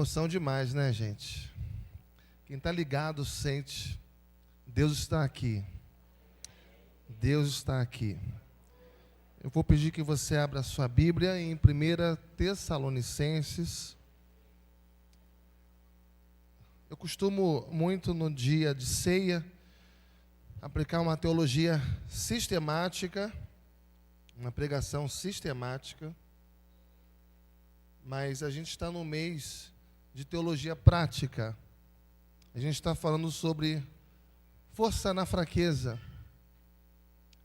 Emoção demais, né, gente? Quem está ligado sente. Deus está aqui. Deus está aqui. Eu vou pedir que você abra a sua Bíblia em 1 Tessalonicenses. Eu costumo muito no dia de ceia aplicar uma teologia sistemática, uma pregação sistemática, mas a gente está no mês de teologia prática. A gente está falando sobre força na fraqueza.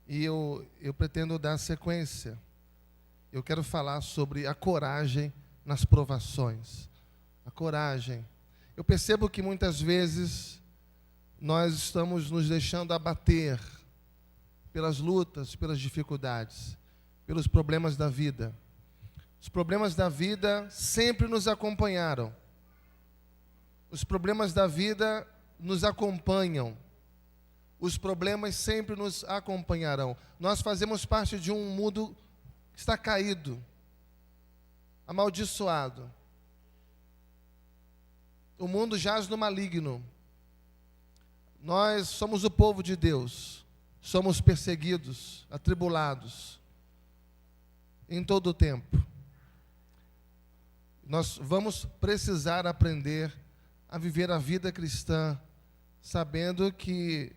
E eu pretendo dar sequência. Eu quero falar sobre a coragem nas provações. A coragem. Eu percebo que muitas vezes nós estamos nos deixando abater pelas lutas, pelas dificuldades, pelos problemas da vida. Os problemas da vida sempre nos acompanharam. Os problemas da vida nos acompanham. Os problemas sempre nos acompanharão. Nós fazemos parte de um mundo que está caído, amaldiçoado. O mundo jaz no maligno. Nós somos o povo de Deus. Somos perseguidos, atribulados em todo o tempo. Nós vamos precisar aprender a viver a vida cristã, sabendo que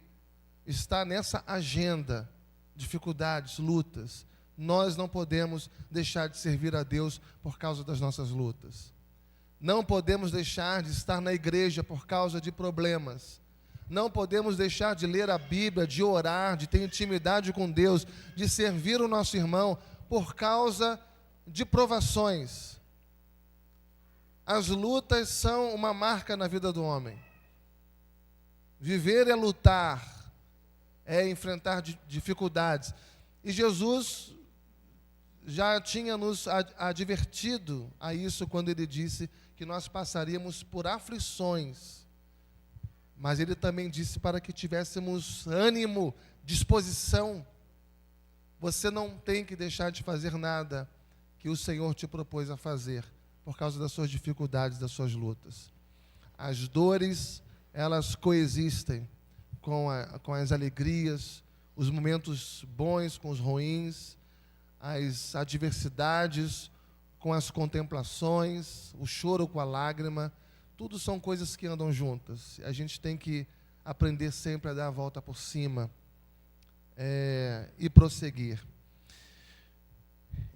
está nessa agenda, dificuldades, lutas. Nós não podemos deixar de servir a Deus por causa das nossas lutas. Não podemos deixar de estar na igreja por causa de problemas. Não podemos deixar de ler a Bíblia, de orar, de ter intimidade com Deus, de servir o nosso irmão por causa de provações. As lutas são uma marca na vida do homem. Viver é lutar, é enfrentar dificuldades. E Jesus já tinha nos advertido a isso quando ele disse que nós passaríamos por aflições. Mas ele também disse para que tivéssemos ânimo, disposição. Você não tem que deixar de fazer nada que o Senhor te propôs a fazer, por causa das suas dificuldades, das suas lutas. As dores, elas coexistem com as alegrias, os momentos bons com os ruins, as adversidades com as contemplações, o choro com a lágrima. Tudo são coisas que andam juntas. A gente tem que aprender sempre a dar a volta por cima e prosseguir.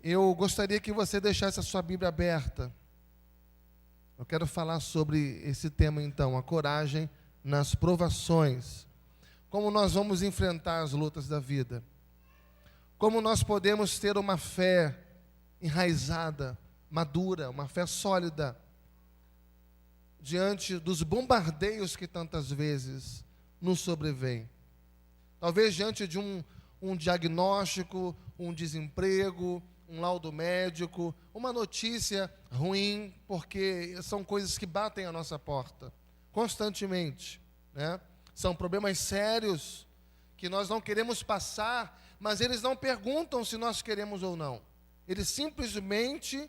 Eu gostaria que você deixasse a sua Bíblia aberta. Eu quero falar sobre esse tema então, a coragem nas provações. Como nós vamos enfrentar as lutas da vida. Como nós podemos ter uma fé enraizada, madura, uma fé sólida, diante dos bombardeios que tantas vezes nos sobrevêm. Talvez diante de um diagnóstico, um desemprego, um laudo médico, uma notícia ruim, porque são coisas que batem à nossa porta constantemente, né? São problemas sérios que nós não queremos passar, mas eles não perguntam se nós queremos ou não. Eles simplesmente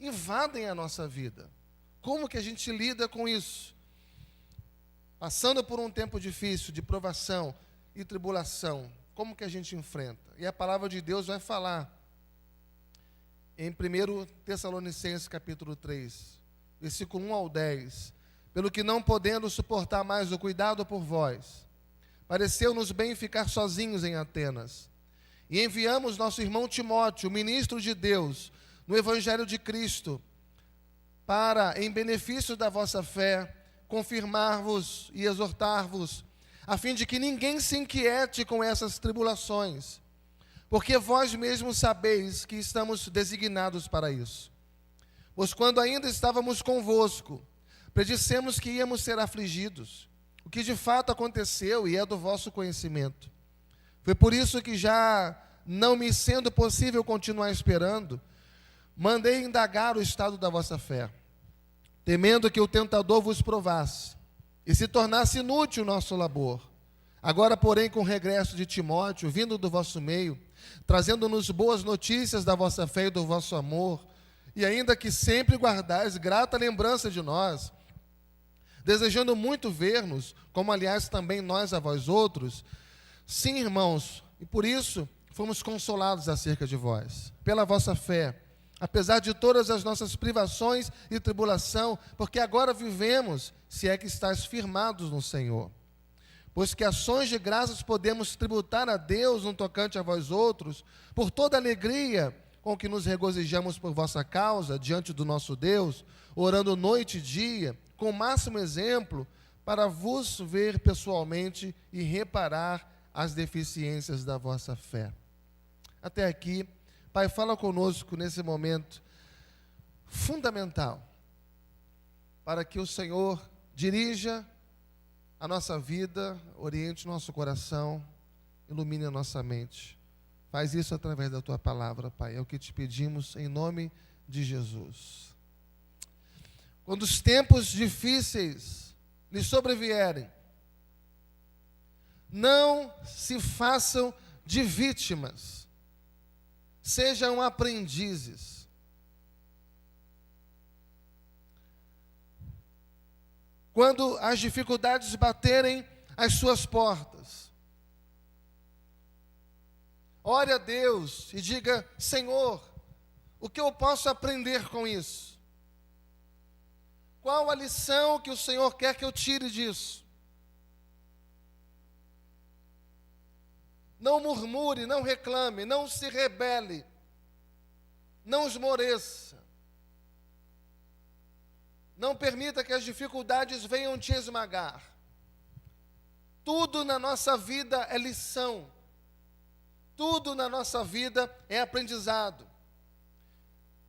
invadem a nossa vida. Como que a gente lida com isso? Passando por um tempo difícil de provação e tribulação, como que a gente enfrenta? E a palavra de Deus vai falar em 1 Tessalonicenses capítulo 3, versículo 1 ao 10. Pelo que não podendo suportar mais o cuidado por vós, pareceu-nos bem ficar sozinhos em Atenas. E enviamos nosso irmão Timóteo, ministro de Deus, no Evangelho de Cristo, para, em benefício da vossa fé, confirmar-vos e exortar-vos, a fim de que ninguém se inquiete com essas tribulações, porque vós mesmos sabeis que estamos designados para isso. Pois quando ainda estávamos convosco, predissemos que íamos ser afligidos, o que de fato aconteceu e é do vosso conhecimento. Foi por isso que, já não me sendo possível continuar esperando, mandei indagar o estado da vossa fé, temendo que o tentador vos provasse e se tornasse inútil o nosso labor. Agora, porém, com o regresso de Timóteo, vindo do vosso meio, trazendo-nos boas notícias da vossa fé e do vosso amor, e ainda que sempre guardais grata lembrança de nós, desejando muito ver-nos, como aliás também nós a vós outros, sim, irmãos, e por isso fomos consolados acerca de vós, pela vossa fé, apesar de todas as nossas privações e tribulação, porque agora vivemos, se é que estáis firmados no Senhor. Pois que ações de graças podemos tributar a Deus no tocante a vós outros, por toda a alegria com que nos regozijamos por vossa causa diante do nosso Deus, orando noite e dia, com o máximo exemplo, para vos ver pessoalmente e reparar as deficiências da vossa fé. Até aqui, Pai, fala conosco nesse momento fundamental, para que o Senhor dirija a nossa vida, oriente o nosso coração, ilumine a nossa mente. Faz isso através da Tua palavra, Pai. É o que te pedimos em nome de Jesus. Quando os tempos difíceis lhe sobrevierem, não se façam de vítimas, sejam aprendizes. Quando as dificuldades baterem às suas portas, ore a Deus e diga: Senhor, o que eu posso aprender com isso? Qual a lição que o Senhor quer que eu tire disso? Não murmure, não reclame, não se rebele, não esmoreça. Não permita que as dificuldades venham te esmagar. Tudo na nossa vida é lição. Tudo na nossa vida é aprendizado.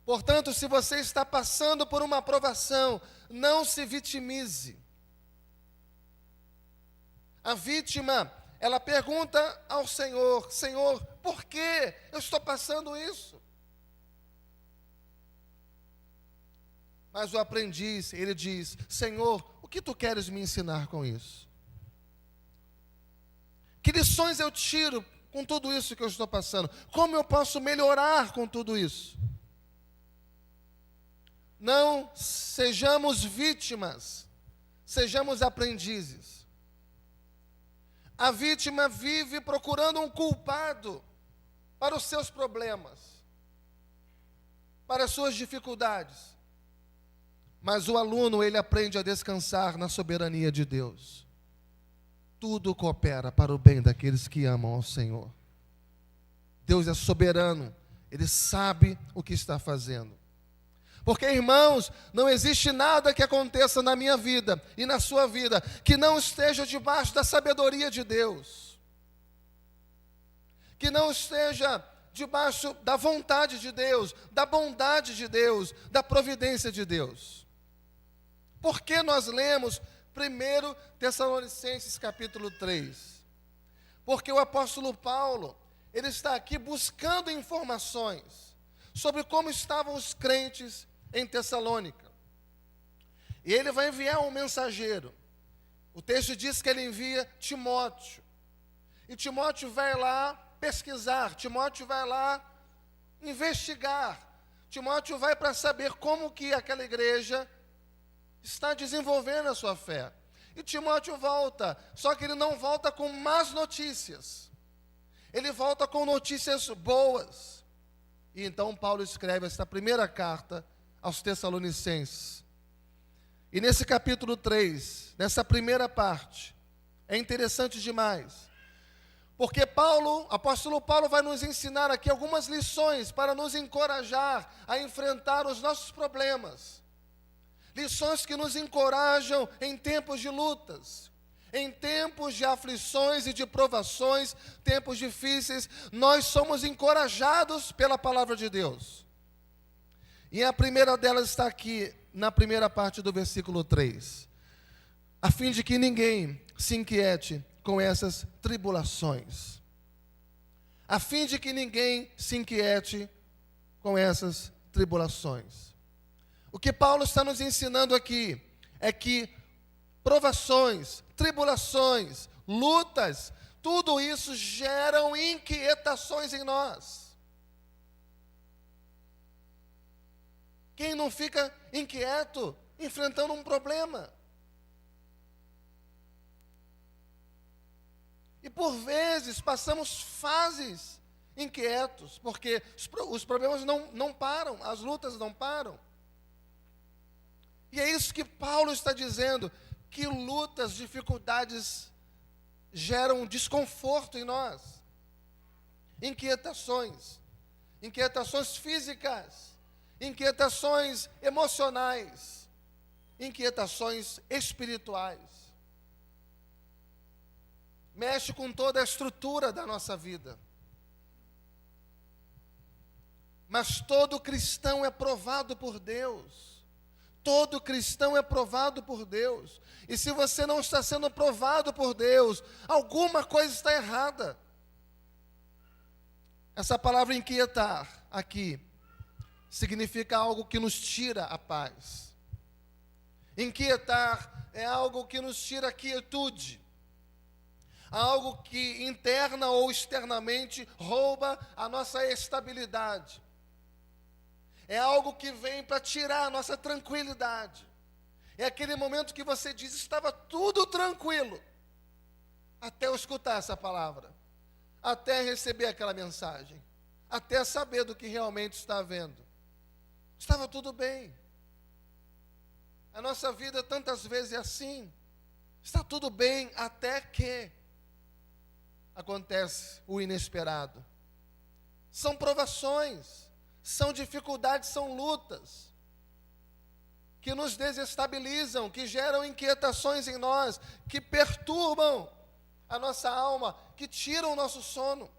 Portanto, se você está passando por uma provação, não se vitimize. A vítima, ela pergunta ao Senhor: Senhor, por que eu estou passando isso? Mas o aprendiz, ele diz: Senhor, o que tu queres me ensinar com isso? Que lições eu tiro com tudo isso que eu estou passando? Como eu posso melhorar com tudo isso? Não sejamos vítimas, sejamos aprendizes. A vítima vive procurando um culpado para os seus problemas, para as suas dificuldades. Mas o aluno, ele aprende a descansar na soberania de Deus. Tudo coopera para o bem daqueles que amam ao Senhor. Deus é soberano, Ele sabe o que está fazendo. Porque, irmãos, não existe nada que aconteça na minha vida e na sua vida que não esteja debaixo da sabedoria de Deus, que não esteja debaixo da vontade de Deus, da bondade de Deus, da providência de Deus. Por que nós lemos 1 Tessalonicenses capítulo 3? Porque o apóstolo Paulo, ele está aqui buscando informações sobre como estavam os crentes em Tessalônica. E ele vai enviar um mensageiro. O texto diz que ele envia Timóteo. E Timóteo vai lá pesquisar, Timóteo vai lá investigar. Timóteo vai para saber como que aquela igreja está desenvolvendo a sua fé. E Timóteo volta, só que ele não volta com más notícias. Ele volta com notícias boas. E então Paulo escreve esta primeira carta aos Tessalonicenses. E nesse capítulo 3, nessa primeira parte, é interessante demais. Porque apóstolo Paulo vai nos ensinar aqui algumas lições para nos encorajar a enfrentar os nossos problemas. Lições que nos encorajam em tempos de lutas, em tempos de aflições e de provações, tempos difíceis, nós somos encorajados pela palavra de Deus. E a primeira delas está aqui, na primeira parte do versículo 3. A fim de que ninguém se inquiete com essas tribulações. A fim de que ninguém se inquiete com essas tribulações. O que Paulo está nos ensinando aqui é que provações, tribulações, lutas, tudo isso geram inquietações em nós. Quem não fica inquieto enfrentando um problema? E por vezes passamos fases inquietos, porque os problemas não param, as lutas não param. E é isso que Paulo está dizendo, que lutas, dificuldades geram desconforto em nós. Inquietações físicas, inquietações emocionais, inquietações espirituais. Mexe com toda a estrutura da nossa vida. Mas todo cristão é provado por Deus. Todo cristão é provado por Deus. E se você não está sendo provado por Deus, alguma coisa está errada. Essa palavra inquietar aqui significa algo que nos tira a paz. Inquietar é algo que nos tira a quietude. Algo que interna ou externamente rouba a nossa estabilidade. É algo que vem para tirar a nossa tranquilidade. É aquele momento que você diz, estava tudo tranquilo, até eu escutar essa palavra, até receber aquela mensagem, até saber do que realmente está havendo. Estava tudo bem. A nossa vida tantas vezes é assim. Está tudo bem até que acontece o inesperado. São provações, são dificuldades, são lutas que nos desestabilizam, que geram inquietações em nós, que perturbam a nossa alma, que tiram o nosso sono.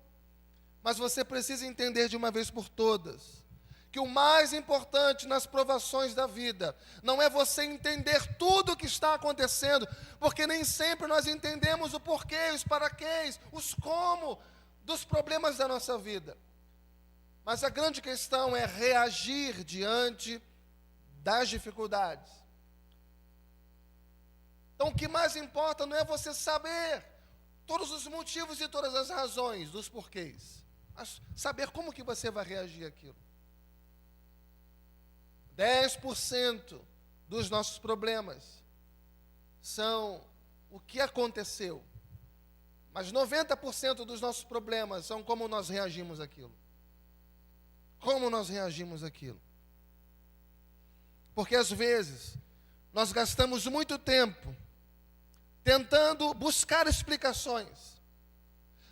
Mas você precisa entender de uma vez por todas que o mais importante nas provações da vida não é você entender tudo o que está acontecendo, porque nem sempre nós entendemos o porquê, os paraquês, os como dos problemas da nossa vida. Mas a grande questão é reagir diante das dificuldades. Então o que mais importa não é você saber todos os motivos e todas as razões dos porquês, mas saber como que você vai reagir àquilo. 10% dos nossos problemas são o que aconteceu, mas 90% dos nossos problemas são como nós reagimos àquilo. Como nós reagimos àquilo. Porque às vezes nós gastamos muito tempo tentando buscar explicações.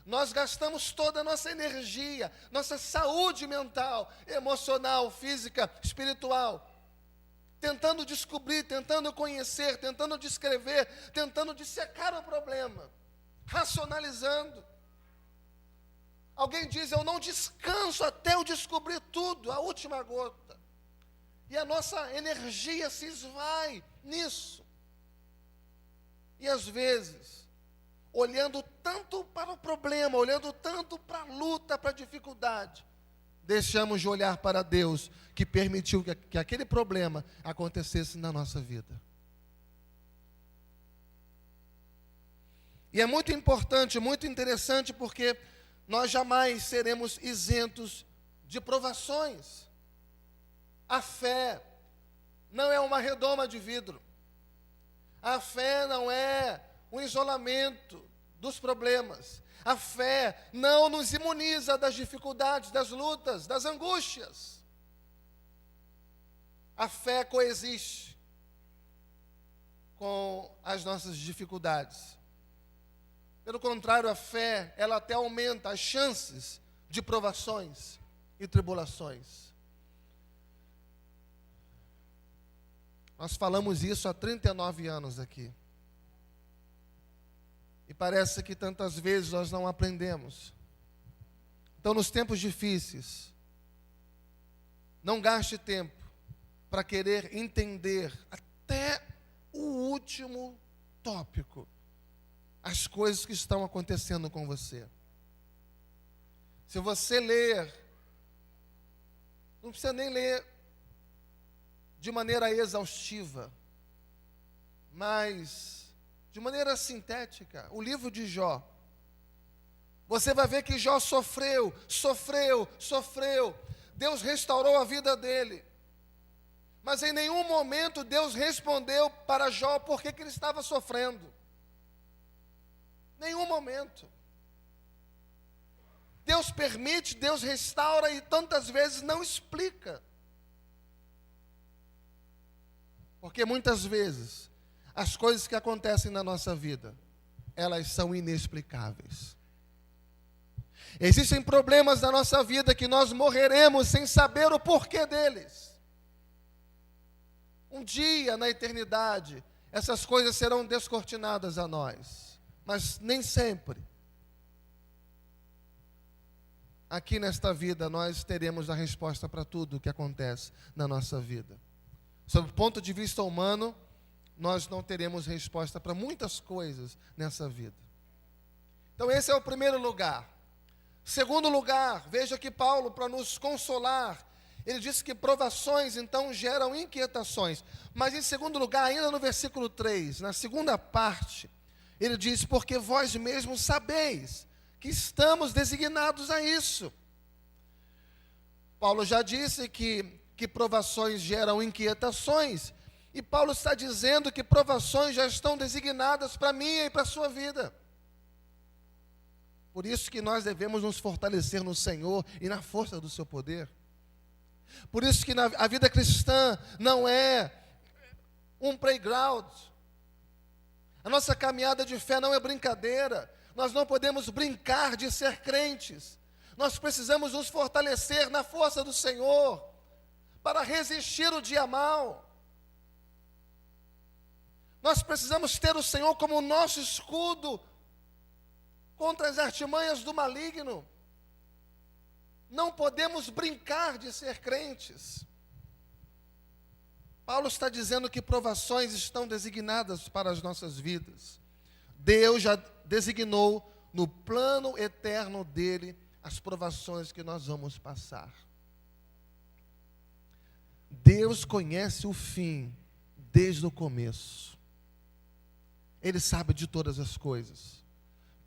Nós gastamos toda a nossa energia, nossa saúde mental, emocional, física, espiritual, tentando descobrir, tentando conhecer, tentando descrever, tentando dissecar o problema, racionalizando. Alguém diz, eu não descanso até eu descobrir tudo, a última gota. E a nossa energia se esvai nisso. E às vezes, olhando tanto para o problema, olhando tanto para a luta, para a dificuldade, deixamos de olhar para Deus, que permitiu que aquele problema acontecesse na nossa vida. E é muito importante, muito interessante, porque nós jamais seremos isentos de provações. A fé não é uma redoma de vidro. A fé não é um isolamento dos problemas. A fé não nos imuniza das dificuldades, das lutas, das angústias. A fé coexiste com as nossas dificuldades. Pelo contrário, a fé, ela até aumenta as chances de provações e tribulações. Nós falamos isso há 39 anos aqui. E parece que tantas vezes nós não aprendemos. Então, nos tempos difíceis, não gaste tempo para querer entender até o último tópico as coisas que estão acontecendo com você. Se você ler, não precisa nem ler de maneira exaustiva, mas de maneira sintética, o livro de Jó. Você vai ver que Jó sofreu. Deus restaurou a vida dele. Mas em nenhum momento Deus respondeu para Jó por que ele estava sofrendo. Nenhum momento. Deus permite, Deus restaura e tantas vezes não explica. Porque muitas vezes as coisas que acontecem na nossa vida, elas são inexplicáveis. Existem problemas na nossa vida que nós morreremos sem saber o porquê deles. Um dia na eternidade, essas coisas serão descortinadas a nós, mas nem sempre. Aqui nesta vida nós teremos a resposta para tudo o que acontece na nossa vida. Sob o ponto de vista humano, nós não teremos resposta para muitas coisas nessa vida. Então esse é o primeiro lugar. Segundo lugar, veja que Paulo, para nos consolar, ele disse que provações então geram inquietações. Mas em segundo lugar, ainda no versículo 3, na segunda parte, ele diz: porque vós mesmos sabeis que estamos designados a isso. Paulo já disse que provações geram inquietações, e Paulo está dizendo que provações já estão designadas para mim e para a sua vida. Por isso que nós devemos nos fortalecer no Senhor e na força do seu poder. Por isso que a vida cristã não é um playground. A nossa caminhada de fé não é brincadeira. Nós não podemos brincar de ser crentes. Nós precisamos nos fortalecer na força do Senhor para resistir o dia mau. Nós precisamos ter o Senhor como nosso escudo contra as artimanhas do maligno. Não podemos brincar de ser crentes. Paulo está dizendo que provações estão designadas para as nossas vidas. Deus já designou no plano eterno dele as provações que nós vamos passar. Deus conhece o fim desde o começo. Ele sabe de todas as coisas.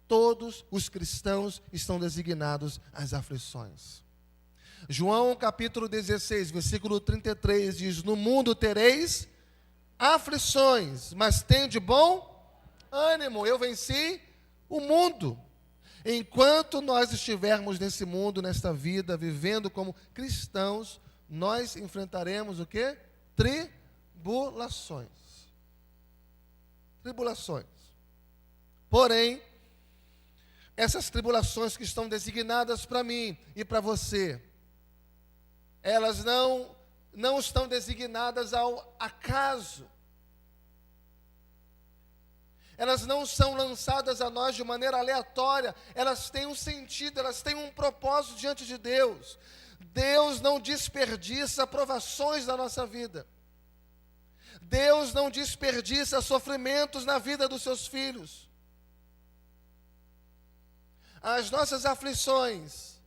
Todos os cristãos estão designados às aflições. João capítulo 16, versículo 33 diz: no mundo tereis aflições, mas tende bom ânimo, eu venci o mundo. Enquanto nós estivermos nesse mundo, nesta vida, vivendo como cristãos, nós enfrentaremos o quê? Tribulações. Tribulações. Porém, essas tribulações que estão designadas para mim e para você, elas não estão designadas ao acaso. Elas não são lançadas a nós de maneira aleatória. Elas têm um sentido, elas têm um propósito diante de Deus. Deus não desperdiça provações na nossa vida. Deus não desperdiça sofrimentos na vida dos seus filhos. As nossas aflições,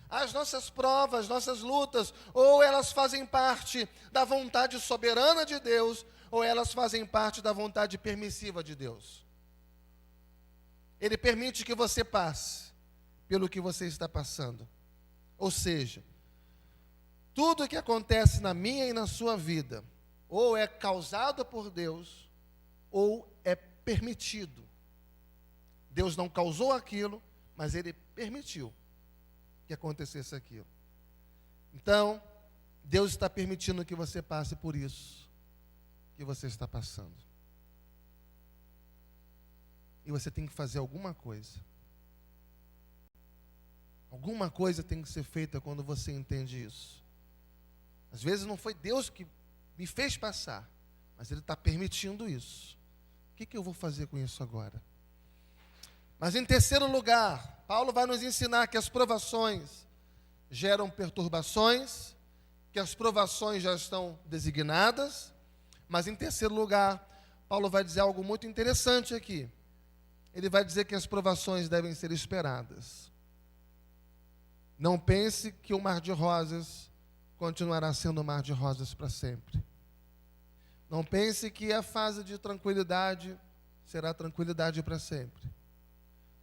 as nossas provas, nossas lutas, ou elas fazem parte da vontade soberana de Deus, ou elas fazem parte da vontade permissiva de Deus. Ele permite que você passe pelo que você está passando. Ou seja, tudo que acontece na minha e na sua vida, ou é causado por Deus, ou é permitido. Deus não causou aquilo, mas Ele permitiu que acontecesse aquilo. Então, Deus está permitindo que você passe por isso que você está passando. E você tem que fazer alguma coisa. Alguma coisa tem que ser feita quando você entende isso. Às vezes não foi Deus que me fez passar, mas Ele está permitindo isso. O que eu vou fazer com isso agora? Mas em terceiro lugar, Paulo vai nos ensinar que as provações geram perturbações, que as provações já estão designadas. Mas em terceiro lugar, Paulo vai dizer algo muito interessante aqui. Ele vai dizer que as provações devem ser esperadas. Não pense que o mar de rosas continuará sendo um mar de rosas para sempre. Não pense que a fase de tranquilidade será tranquilidade para sempre.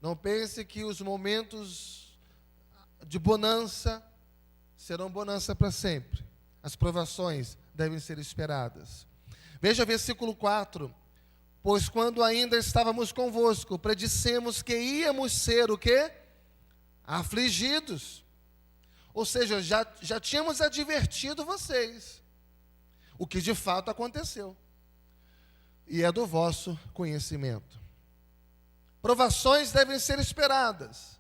Não pense que os momentos de bonança serão bonança para sempre. As provações devem ser esperadas. Veja versículo 4. Pois quando ainda estávamos convosco, predissemos que íamos ser o quê? Afligidos. Ou seja, já tínhamos advertido vocês. O que de fato aconteceu. E é do vosso conhecimento. Provações devem ser esperadas.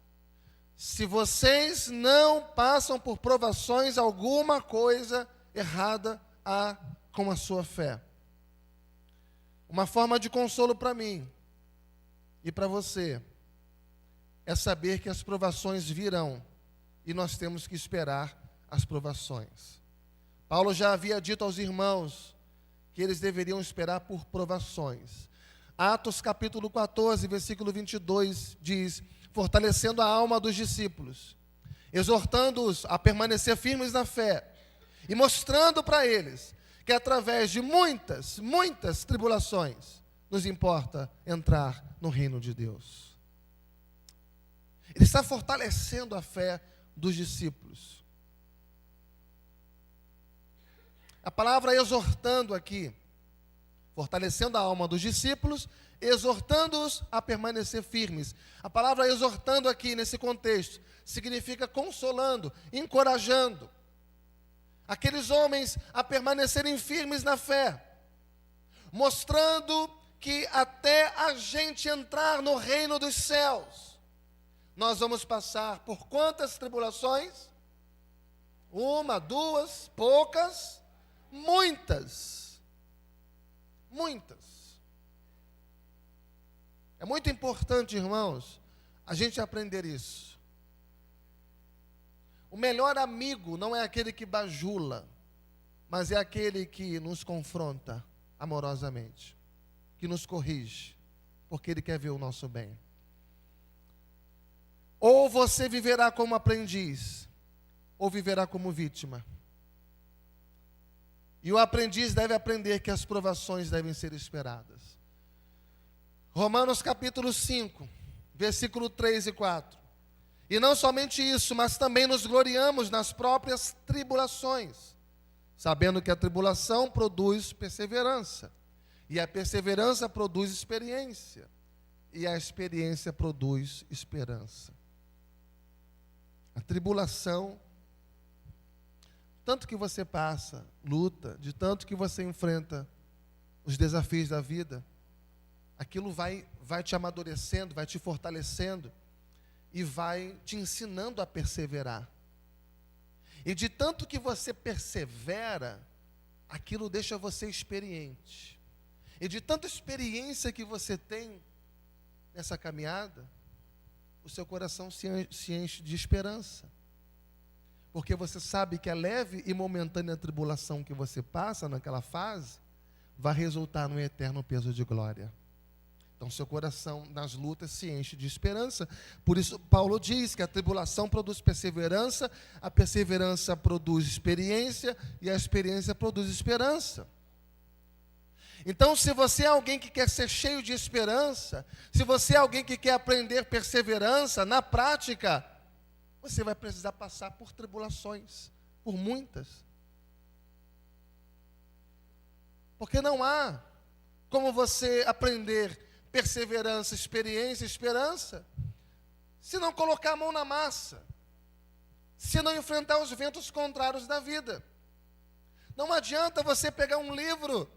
Se vocês não passam por provações, alguma coisa errada há com a sua fé. Uma forma de consolo para mim e para você é saber que as provações virão e nós temos que esperar as provações. Paulo já havia dito aos irmãos que eles deveriam esperar por provações. Atos capítulo 14, versículo 22 diz: fortalecendo a alma dos discípulos, exortando-os a permanecer firmes na fé e mostrando para eles que através de muitas tribulações nos importa entrar no reino de Deus. Ele está fortalecendo a fé dos discípulos. A palavra exortando aqui, fortalecendo a alma dos discípulos, exortando-os a permanecer firmes. A palavra exortando aqui, nesse contexto, significa consolando, encorajando aqueles homens a permanecerem firmes na fé, mostrando que até a gente entrar no reino dos céus, nós vamos passar por quantas tribulações? Uma, duas, poucas, muitas. É muito importante, irmãos, a gente aprender isso. O melhor amigo não é aquele que bajula, mas é aquele que nos confronta amorosamente, que nos corrige, porque ele quer ver o nosso bem. Ou você viverá como aprendiz, ou viverá como vítima. E o aprendiz deve aprender que as provações devem ser esperadas. Romanos capítulo 5, versículo 3 e 4. E não somente isso, mas também nos gloriamos nas próprias tribulações, sabendo que a tribulação produz perseverança, e a perseverança produz experiência, e a experiência produz esperança. A tribulação, tanto que você passa, luta, de tanto que você enfrenta os desafios da vida, aquilo vai te amadurecendo, vai te fortalecendo e vai te ensinando a perseverar. E de tanto que você persevera, aquilo deixa você experiente. E de tanta experiência que você tem nessa caminhada, o seu coração se enche de esperança. Porque você sabe que a leve e momentânea tribulação que você passa naquela fase vai resultar num eterno peso de glória. Então, seu coração nas lutas se enche de esperança. Por isso, Paulo diz que a tribulação produz perseverança, a perseverança produz experiência e a experiência produz esperança. Então, se você é alguém que quer ser cheio de esperança, se você é alguém que quer aprender perseverança, na prática, você vai precisar passar por tribulações, por muitas. Porque não há como você aprender perseverança, experiência, esperança, se não colocar a mão na massa, se não enfrentar os ventos contrários da vida. Não adianta você pegar um livro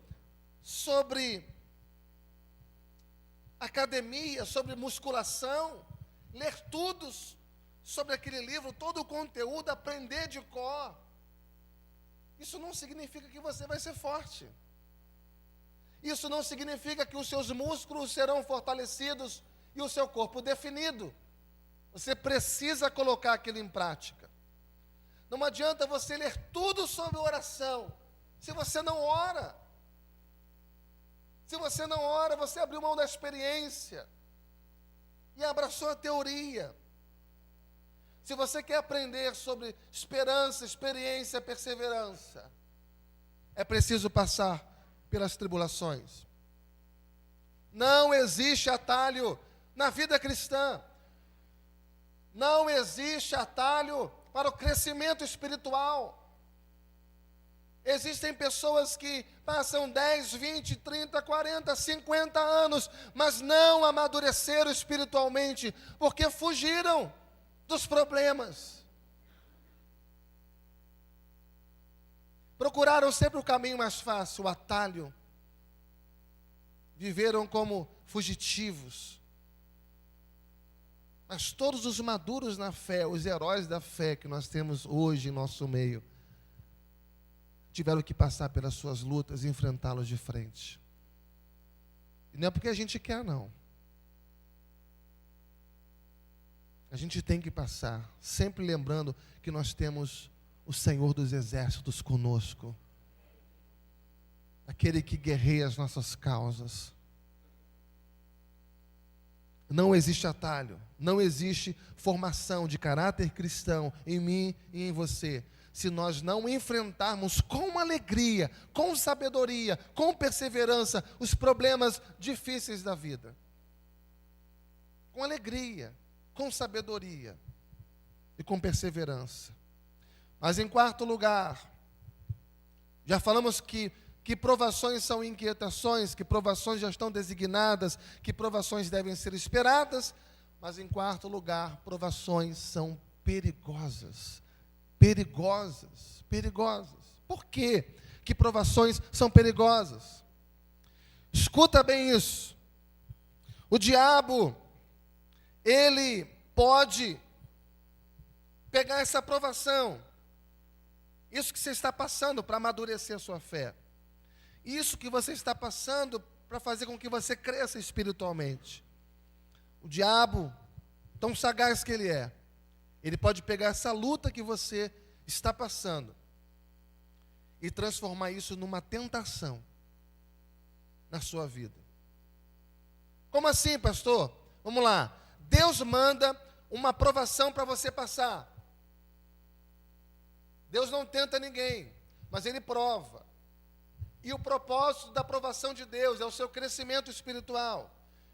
sobre academia, sobre musculação, ler tudo sobre aquele livro, todo o conteúdo, aprender de cor. Isso não significa que você vai ser forte. Isso não significa que os seus músculos serão fortalecidos e o seu corpo definido. Você precisa colocar aquilo em prática. Não adianta você ler tudo sobre oração, se você não ora. Se você não ora, você abriu mão da experiência e abraçou a teoria. Se você quer aprender sobre esperança, experiência, perseverança, é preciso passar pelas tribulações. Não existe atalho na vida cristã. Não existe atalho para o crescimento espiritual. Existem pessoas que passam 10, 20, 30, 40, 50 anos, mas não amadureceram espiritualmente, porque fugiram dos problemas. Procuraram sempre o caminho mais fácil, o atalho. Viveram como fugitivos. Mas todos os maduros na fé, os heróis da fé que nós temos hoje em nosso meio, tiveram que passar pelas suas lutas e enfrentá-los de frente. E não é porque a gente quer, não. A gente tem que passar, sempre lembrando que nós temos o Senhor dos Exércitos conosco. Aquele que guerreia as nossas causas. Não existe atalho, não existe formação de caráter cristão em mim e em você, se nós não enfrentarmos com alegria, com sabedoria, com perseverança, os problemas difíceis da vida. Com alegria, com sabedoria e com perseverança. Mas em quarto lugar, já falamos que provações são inquietações, que provações já estão designadas, que provações devem ser esperadas, mas em quarto lugar, provações são perigosas. Perigosas, perigosas. Por quê que provações são perigosas? Escuta bem isso. O diabo, ele pode pegar essa provação, isso que você está passando para amadurecer a sua fé, isso que você está passando para fazer com que você cresça espiritualmente. O diabo, tão sagaz que ele é, ele pode pegar essa luta que você está passando e transformar isso numa tentação na sua vida. Como assim, pastor? Vamos lá. Deus manda uma provação para você passar. Deus não tenta ninguém, mas Ele prova. E o propósito da provação de Deus é o seu crescimento espiritual,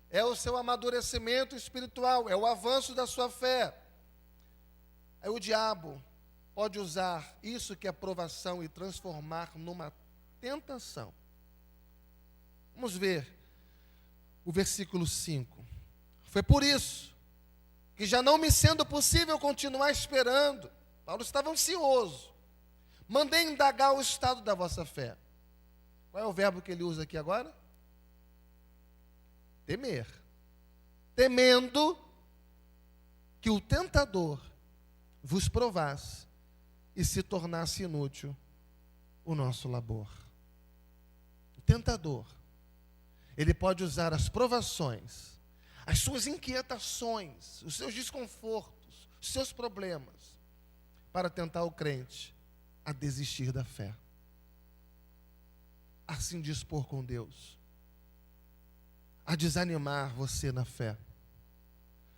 é o seu amadurecimento espiritual, é o avanço da sua fé. Aí o diabo pode usar isso que é provação e transformar numa tentação. Vamos ver o versículo 5. Foi por isso que, já não me sendo possível continuar esperando, Paulo estava ansioso, mandei indagar o estado da vossa fé. Qual é o verbo que ele usa aqui agora? Temer. Temendo que o tentador vos provasse e se tornasse inútil o nosso labor. O tentador, ele pode usar as provações, as suas inquietações, os seus desconfortos, os seus problemas, para tentar o crente a desistir da fé, a se indispor com Deus, a desanimar você na fé,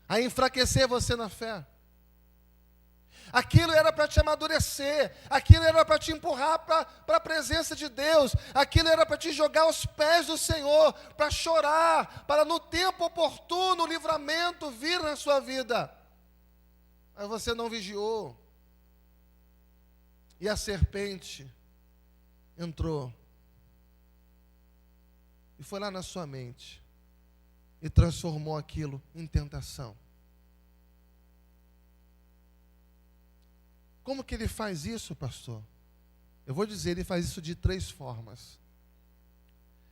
a enfraquecer você na fé. Aquilo era para te amadurecer, aquilo era para te empurrar para a presença de Deus, aquilo era para te jogar aos pés do Senhor, para chorar, para no tempo oportuno o livramento vir na sua vida. Mas você não vigiou, e a serpente entrou e foi lá na sua mente e transformou aquilo em tentação. Como que ele faz isso, pastor? Eu vou dizer, ele faz isso de 3 formas.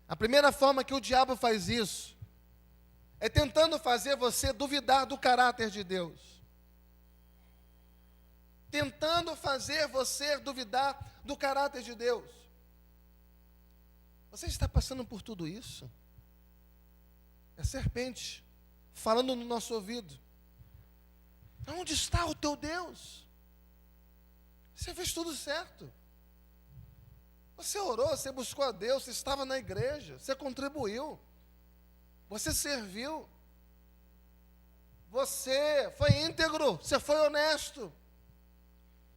A primeira forma que o diabo faz isso é tentando fazer você duvidar do caráter de Deus. Tentando fazer você duvidar do caráter de Deus. Você está passando por tudo isso? É a serpente falando no nosso ouvido. Onde está o teu Deus? Você fez tudo certo. Você orou, você buscou a Deus, você estava na igreja, você contribuiu, você serviu, você foi íntegro, você foi honesto.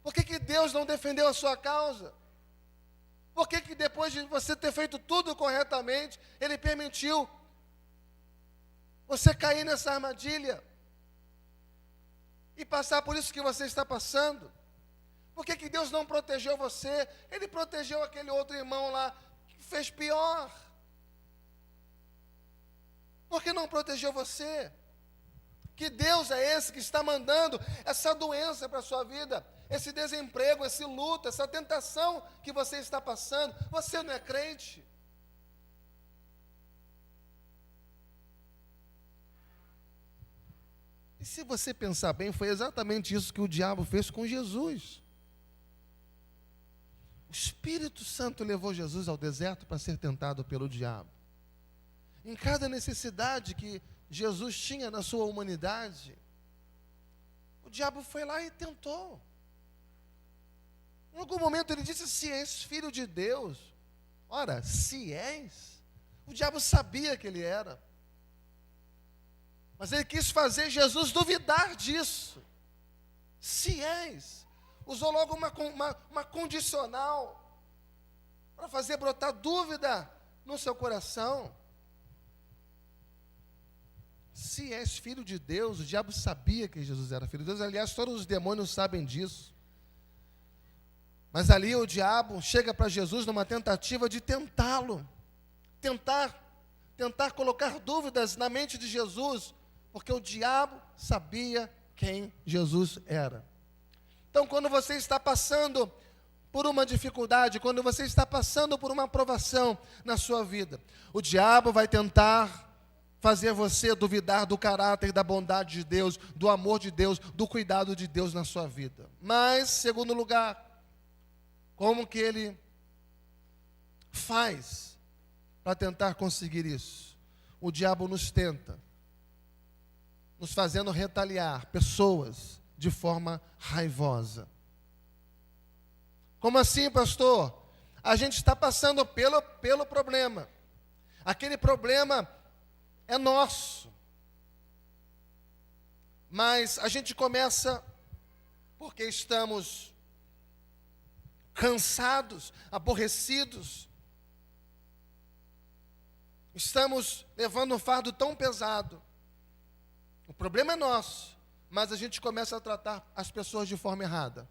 Por que Deus não defendeu a sua causa? Por que depois de você ter feito tudo corretamente, Ele permitiu você cair nessa armadilha e passar por isso que você está passando? Por que que Deus não protegeu você? Ele protegeu aquele outro irmão lá que fez pior. Por que não protegeu você? Que Deus é esse que está mandando essa doença para a sua vida? Esse desemprego, esse luto, essa tentação que você está passando? Você não é crente? E se você pensar bem, foi exatamente isso que o diabo fez com Jesus. O Espírito Santo levou Jesus ao deserto para ser tentado pelo diabo. Em cada necessidade que Jesus tinha na sua humanidade, o diabo foi lá e tentou. Em algum momento ele disse: se és filho de Deus. Ora, se és, o diabo sabia que ele era. Mas ele quis fazer Jesus duvidar disso. Se és. Usou logo uma condicional para fazer brotar dúvida no seu coração. Se és filho de Deus, o diabo sabia que Jesus era filho de Deus. Aliás, todos os demônios sabem disso. Mas ali o diabo chega para Jesus numa tentativa de tentá-lo. Tentar colocar dúvidas na mente de Jesus, porque o diabo sabia quem Jesus era. Então, quando você está passando por uma dificuldade, quando você está passando por uma provação na sua vida, o diabo vai tentar fazer você duvidar do caráter, da bondade de Deus, do amor de Deus, do cuidado de Deus na sua vida. Mas, segundo lugar, como que ele faz para tentar conseguir isso? O diabo nos tenta, nos fazendo retaliar pessoas de forma raivosa. Como assim, pastor? A gente está passando pelo problema. Aquele problema é nosso. Mas a gente começa porque estamos cansados, aborrecidos. Estamos levando um fardo tão pesado. O problema é nosso, mas a gente começa a tratar as pessoas de forma errada.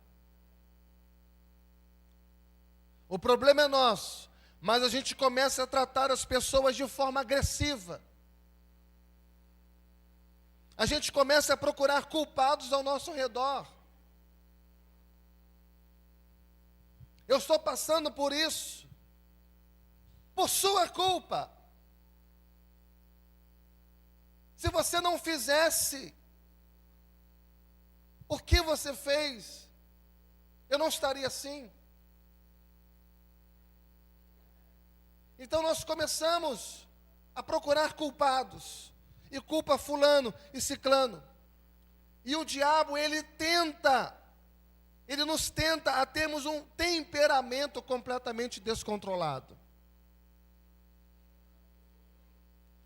O problema é nosso, mas a gente começa a tratar as pessoas de forma agressiva. A gente começa a procurar culpados ao nosso redor. Eu estou passando por isso, por sua culpa. Se você não fizesse o que você fez, eu não estaria assim. Então nós começamos a procurar culpados, e culpa fulano e ciclano. E o diabo, ele nos tenta a termos um temperamento completamente descontrolado.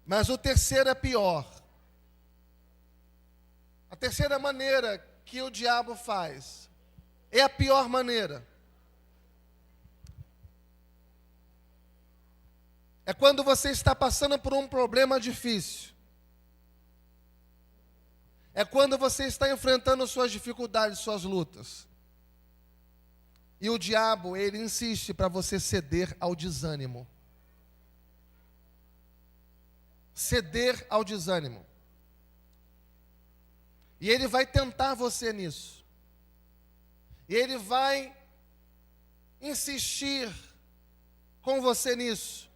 Mas o terceiro é pior. A terceira maneira que o diabo faz é a pior maneira. É quando você está passando por um problema difícil. É quando você está enfrentando suas dificuldades, suas lutas. E o diabo, ele insiste para você ceder ao desânimo. Ceder ao desânimo. E ele vai tentar você nisso. E ele vai insistir com você nisso.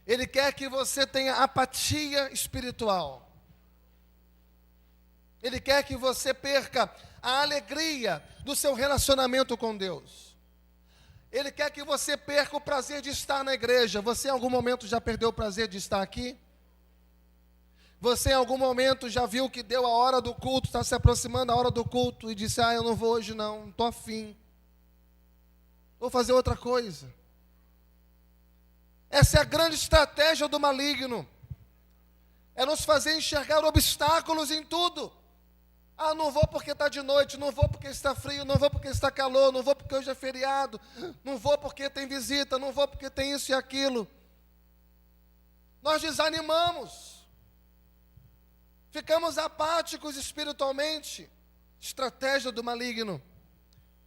Ele quer que você tenha apatia espiritual. Ele quer que você perca a alegria do seu relacionamento com Deus. Ele quer que você perca o prazer de estar na igreja. Você em algum momento já perdeu o prazer de estar aqui? Você em algum momento já viu que deu a hora do culto, está se aproximando a hora do culto e disse: eu não vou hoje não estou afim. Vou fazer outra coisa. Essa é a grande estratégia do maligno. É nos fazer enxergar obstáculos em tudo. Não vou porque está de noite, não vou porque está frio, não vou porque está calor, não vou porque hoje é feriado, não vou porque tem visita, não vou porque tem isso e aquilo. Nós desanimamos. Ficamos apáticos espiritualmente. Estratégia do maligno.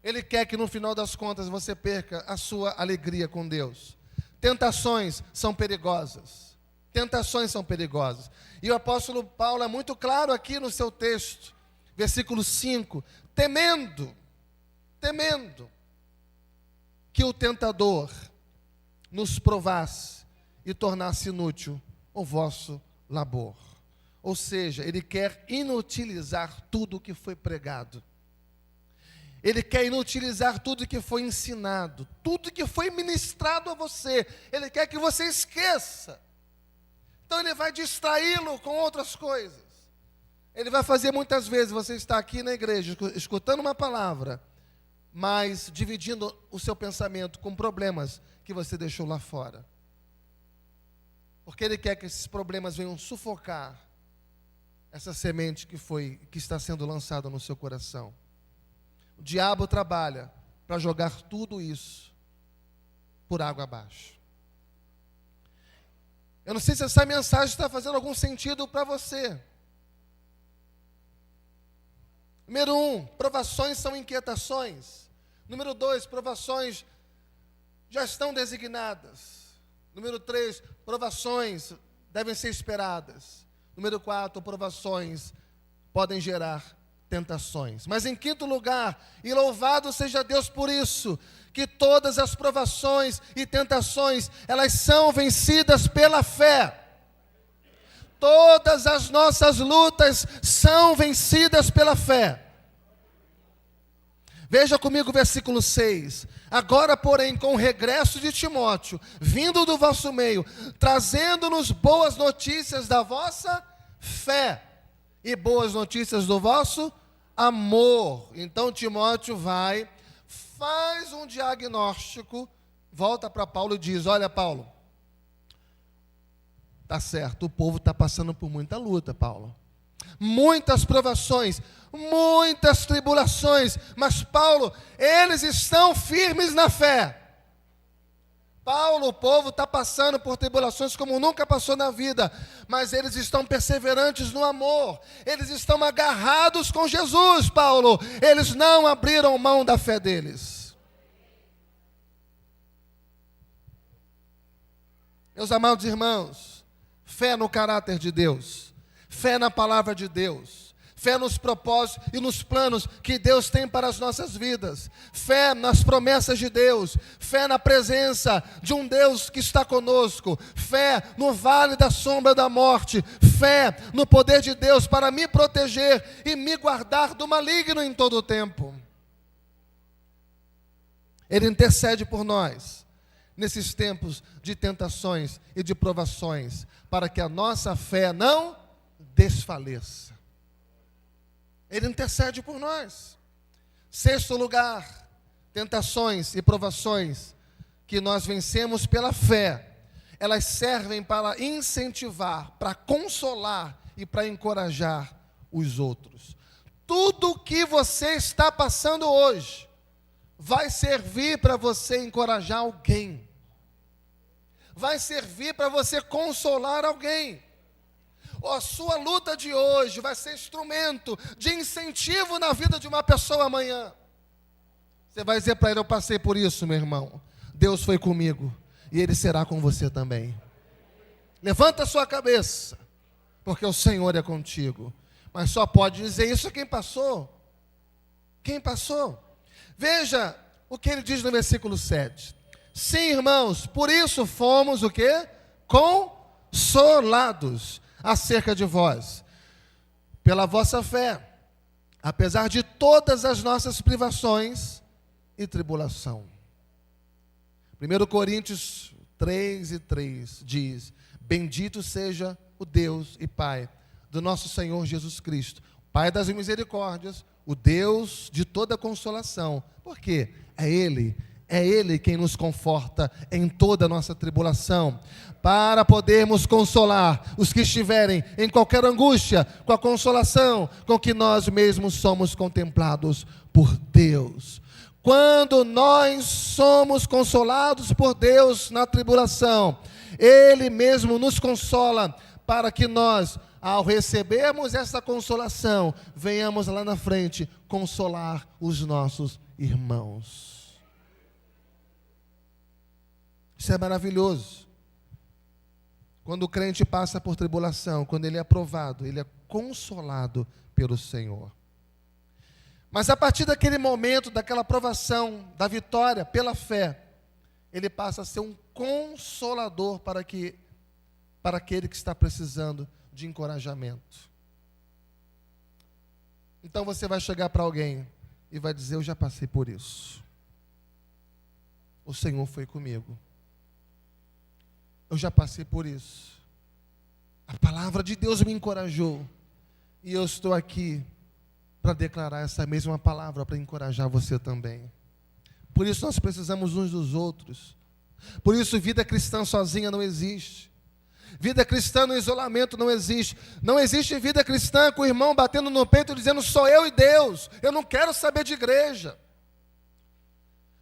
Ele quer que no final das contas você perca a sua alegria com Deus. Tentações são perigosas. Tentações são perigosas. E o apóstolo Paulo é muito claro aqui no seu texto, versículo 5, temendo que o tentador nos provasse e tornasse inútil o vosso labor. Ou seja, ele quer inutilizar tudo o que foi pregado. Ele quer inutilizar tudo que foi ensinado, tudo que foi ministrado a você. Ele quer que você esqueça. Então ele vai distraí-lo com outras coisas. Ele vai fazer muitas vezes, você está aqui na igreja, escutando uma palavra, mas dividindo o seu pensamento com problemas que você deixou lá fora. Porque ele quer que esses problemas venham sufocar essa semente que está sendo lançada no seu coração. O diabo trabalha para jogar tudo isso por água abaixo. Eu não sei se essa mensagem está fazendo algum sentido para você. Número 1, provações são inquietações. Número 2, provações já estão designadas. Número 3, provações devem ser esperadas. Número 4, provações podem gerar tentações. Mas em quinto lugar, e louvado seja Deus por isso, que todas as provações e tentações, elas são vencidas pela fé. Todas as nossas lutas são vencidas pela fé. Veja comigo o versículo 6. Agora, porém, com o regresso de Timóteo, vindo do vosso meio, trazendo-nos boas notícias da vossa fé e boas notícias do vosso amor. Então Timóteo faz um diagnóstico, volta para Paulo e diz: olha, Paulo, tá certo, o povo está passando por muita luta, Paulo. Muitas provações, muitas tribulações, mas Paulo, eles estão firmes na fé. Paulo, o povo está passando por tribulações como nunca passou na vida, mas eles estão perseverantes no amor, eles estão agarrados com Jesus, Paulo, eles não abriram mão da fé deles. Meus amados irmãos, fé no caráter de Deus, fé na palavra de Deus, fé nos propósitos e nos planos que Deus tem para as nossas vidas, fé nas promessas de Deus, fé na presença de um Deus que está conosco, fé no vale da sombra da morte, fé no poder de Deus para me proteger e me guardar do maligno em todo o tempo. Ele intercede por nós nesses tempos de tentações e de provações, para que a nossa fé não desfaleça. Ele intercede por nós. Sexto lugar, tentações e provações que nós vencemos pela fé, elas servem para incentivar, para consolar e para encorajar os outros. Tudo que você está passando hoje vai servir para você encorajar alguém, vai servir para você consolar alguém. A sua luta de hoje vai ser instrumento de incentivo na vida de uma pessoa amanhã. Você vai dizer para ele: eu passei por isso, meu irmão, Deus foi comigo e Ele será com você também. Levanta a sua cabeça, porque o Senhor é contigo. Mas só pode dizer isso quem passou. Quem passou? Veja o que ele diz no versículo 7. Sim, irmãos, por isso fomos o quê? Consolados acerca de vós, pela vossa fé, apesar de todas as nossas privações e tribulação. 1 Coríntios 3:3 diz: bendito seja o Deus e Pai do nosso Senhor Jesus Cristo, Pai das misericórdias, o Deus de toda consolação. Por quê? É Ele quem nos conforta em toda a nossa tribulação, para podermos consolar os que estiverem em qualquer angústia, com a consolação com que nós mesmos somos contemplados por Deus. Quando nós somos consolados por Deus na tribulação, Ele mesmo nos consola, para que nós, ao recebermos essa consolação, venhamos lá na frente consolar os nossos irmãos. Isso é maravilhoso. Quando o crente passa por tribulação, quando ele é aprovado, ele é consolado pelo Senhor. Mas a partir daquele momento, daquela aprovação, da vitória pela fé, ele passa a ser um consolador para aquele que está precisando de encorajamento. Então você vai chegar para alguém e vai dizer: eu já passei por isso. O Senhor foi comigo. Eu já passei por isso. A palavra de Deus me encorajou. E eu estou aqui para declarar essa mesma palavra, para encorajar você também. Por isso nós precisamos uns dos outros. Por isso vida cristã sozinha não existe. Vida cristã no isolamento não existe. Não existe vida cristã com o irmão batendo no peito dizendo: sou eu e Deus, eu não quero saber de igreja.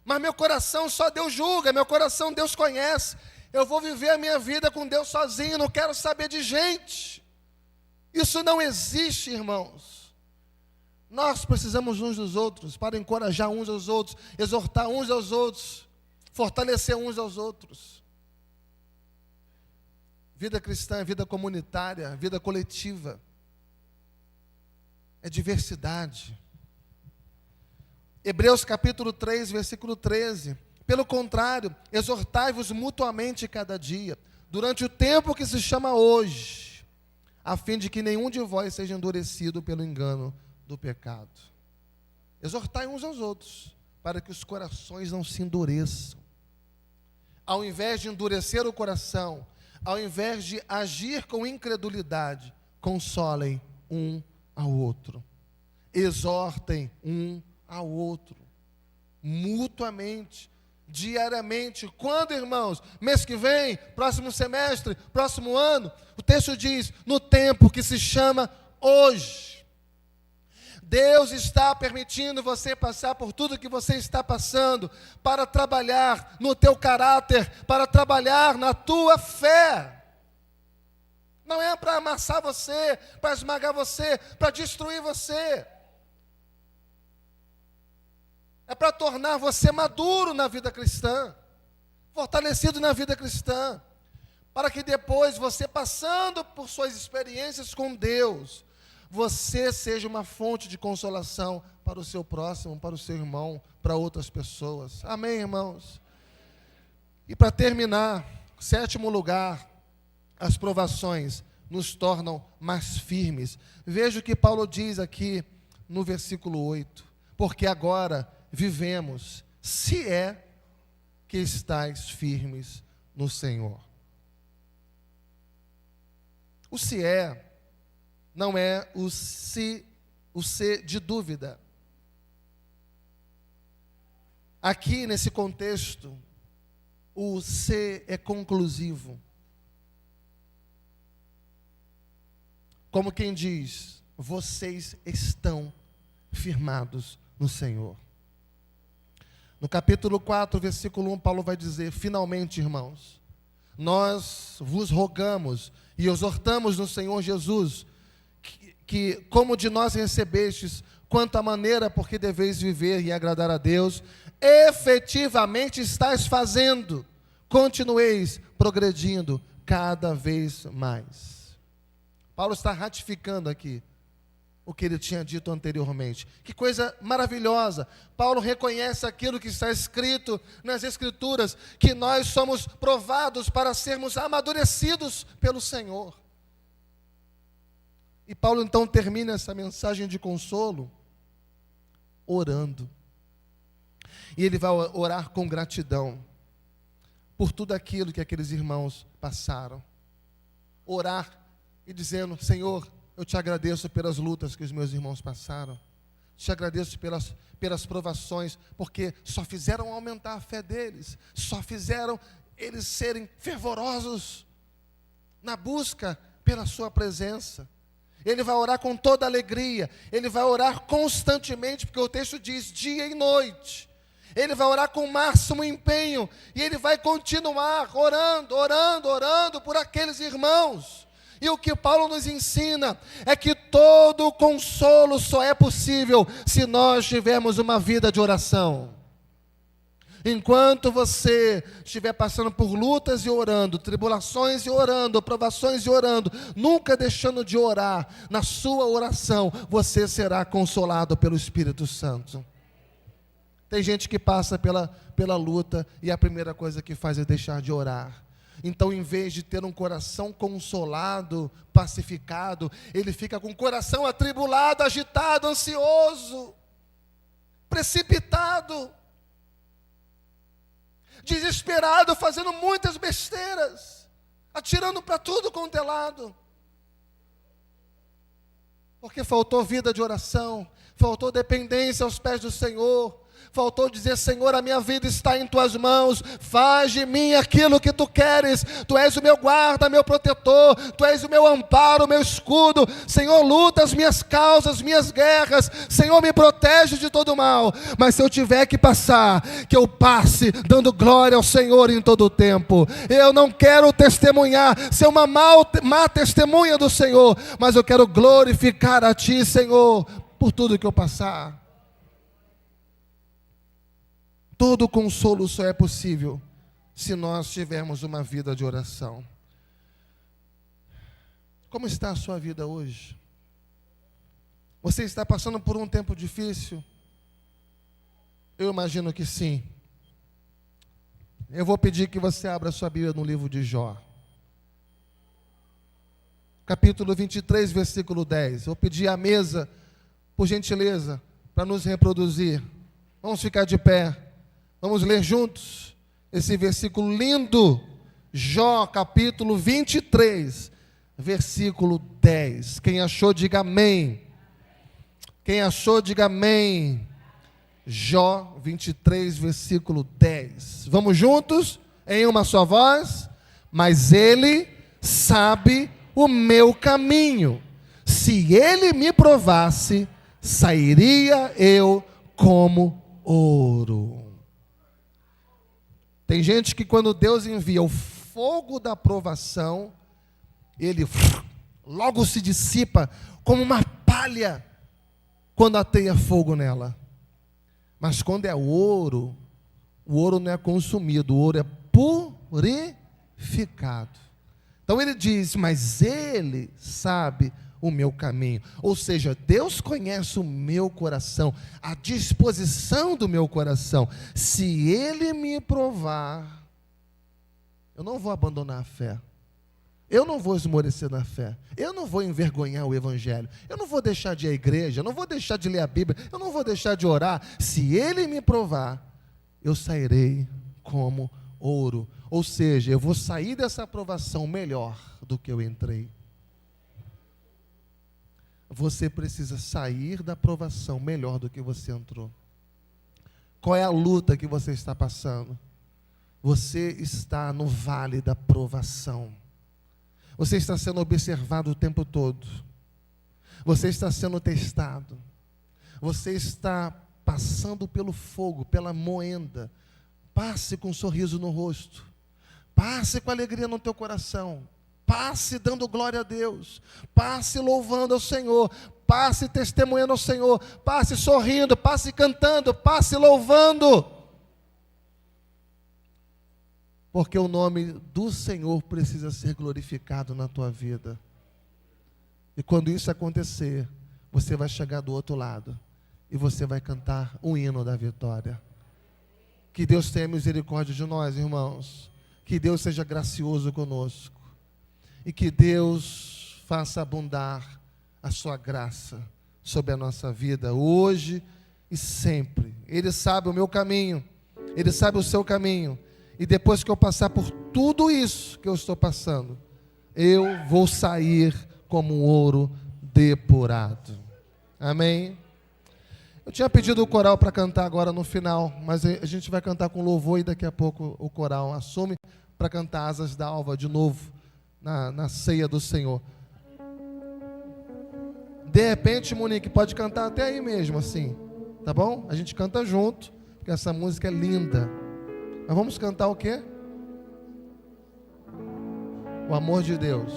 Mas meu coração só Deus julga, meu coração Deus conhece. Eu vou viver a minha vida com Deus sozinho, não quero saber de gente. Isso não existe, irmãos. Nós precisamos uns dos outros para encorajar uns aos outros, exortar uns aos outros, fortalecer uns aos outros. Vida cristã é vida comunitária, vida coletiva. É diversidade. Hebreus capítulo 3, versículo 13. Pelo contrário, exortai-vos mutuamente cada dia, durante o tempo que se chama hoje, a fim de que nenhum de vós seja endurecido pelo engano do pecado. Exortai uns aos outros, para que os corações não se endureçam. Ao invés de endurecer o coração, ao invés de agir com incredulidade, consolem um ao outro. Exortem um ao outro, mutuamente, diariamente. Quando, irmãos? Mês que vem? Próximo semestre? Próximo ano? O texto diz: no tempo que se chama hoje. Deus está permitindo você passar por tudo que você está passando, para trabalhar no teu caráter, para trabalhar na tua fé. Não é para amassar você, para esmagar você, para destruir você. É para tornar você maduro na vida cristã, fortalecido na vida cristã, para que depois você, passando por suas experiências com Deus, você seja uma fonte de consolação para o seu próximo, para o seu irmão, para outras pessoas. Amém, irmãos? E para terminar, 7º lugar, as provações nos tornam mais firmes. Veja o que Paulo diz aqui no versículo 8. Porque agora vivemos, se é que estáis firmes no Senhor. O se é não é o se de dúvida. Aqui nesse contexto, o se é conclusivo. Como quem diz: vocês estão firmados no Senhor. No capítulo 4, versículo 1, Paulo vai dizer: finalmente, irmãos, nós vos rogamos e exortamos no Senhor Jesus, que como de nós recebestes, quanto à maneira por que deveis viver e agradar a Deus, efetivamente estáis fazendo, continueis progredindo cada vez mais. Paulo está ratificando aqui o que ele tinha dito anteriormente. Que coisa maravilhosa. Paulo reconhece aquilo que está escrito nas Escrituras, que nós somos provados para sermos amadurecidos pelo Senhor. E Paulo então termina essa mensagem de consolo orando. E ele vai orar com gratidão por tudo aquilo que aqueles irmãos passaram. Orar e dizendo: Senhor, eu te agradeço pelas lutas que os meus irmãos passaram. Te agradeço pelas provações, porque só fizeram aumentar a fé deles, só fizeram eles serem fervorosos na busca pela sua presença. Ele vai orar com toda alegria, ele vai orar constantemente, porque o texto diz dia e noite. Ele vai orar com o máximo empenho, e ele vai continuar orando por aqueles irmãos. E o que Paulo nos ensina é que todo consolo só é possível se nós tivermos uma vida de oração. Enquanto você estiver passando por lutas e orando, tribulações e orando, provações e orando, nunca deixando de orar, na sua oração, você será consolado pelo Espírito Santo. Tem gente que passa pela luta e a primeira coisa que faz é deixar de orar. Então, em vez de ter um coração consolado, pacificado, ele fica com o coração atribulado, agitado, ansioso, precipitado, desesperado, fazendo muitas besteiras, atirando para tudo quanto é lado. Porque faltou vida de oração, faltou dependência aos pés do Senhor, faltou dizer: Senhor, a minha vida está em tuas mãos, faz de mim aquilo que tu queres, tu és o meu guarda, meu protetor, tu és o meu amparo, o meu escudo, Senhor, luta as minhas causas, minhas guerras, Senhor, me protege de todo mal. Mas se eu tiver que passar, que eu passe dando glória ao Senhor em todo o tempo. Eu não quero testemunhar, ser uma má testemunha do Senhor, mas eu quero glorificar a Ti, Senhor, por tudo que eu passar. Todo consolo só é possível se nós tivermos uma vida de oração. Como está a sua vida hoje? Você está passando por um tempo difícil? Eu imagino que sim. Eu vou pedir que você abra sua Bíblia no livro de Jó. Capítulo 23, versículo 10. Vou pedir à mesa, por gentileza, para nos reproduzir. Vamos ficar de pé. Vamos ler juntos esse versículo lindo, Jó, capítulo 23, versículo 10. Quem achou, diga amém. Quem achou, diga amém. Jó 23, versículo 10. Vamos juntos, em uma só voz? Mas ele sabe o meu caminho. Se ele me provasse, sairia eu como ouro. Tem gente que quando Deus envia o fogo da provação, ele logo se dissipa como uma palha quando ateia fogo nela. Mas quando é ouro, o ouro não é consumido, o ouro é purificado. Então ele diz: mas ele sabe o meu caminho. Ou seja, Deus conhece o meu coração, a disposição do meu coração. Se ele me provar, eu não vou abandonar a fé. Eu não vou esmorecer na fé. Eu não vou envergonhar o Evangelho. Eu não vou deixar de ir à igreja. Eu não vou deixar de ler a Bíblia. Eu não vou deixar de orar. Se ele me provar, eu sairei como ouro. Ou seja, eu vou sair dessa provação melhor do que eu entrei. Você precisa sair da provação melhor do que você entrou. Qual é a luta que você está passando? Você está no vale da provação. Você está sendo observado o tempo todo. Você está sendo testado. Você está passando pelo fogo, pela moenda. Passe com um sorriso no rosto. Passe com alegria no teu coração. Passe dando glória a Deus. Passe louvando ao Senhor. Passe testemunhando ao Senhor. Passe sorrindo, passe cantando, passe louvando. Porque o nome do Senhor precisa ser glorificado na tua vida. E quando isso acontecer, você vai chegar do outro lado e você vai cantar um hino da vitória. Que Deus tenha misericórdia de nós, irmãos. Que Deus seja gracioso conosco. E que Deus faça abundar a sua graça sobre a nossa vida, hoje e sempre. Ele sabe o meu caminho, Ele sabe o seu caminho. E depois que eu passar por tudo isso que eu estou passando, eu vou sair como um ouro depurado. Amém? Eu tinha pedido o coral para cantar agora no final, mas a gente vai cantar com louvor e daqui a pouco o coral assume para cantar Asas da Alva de novo na ceia do Senhor. De repente, Monique, pode cantar até aí mesmo assim, tá bom? A gente canta junto, porque essa música é linda. Mas vamos cantar o quê? O amor de Deus.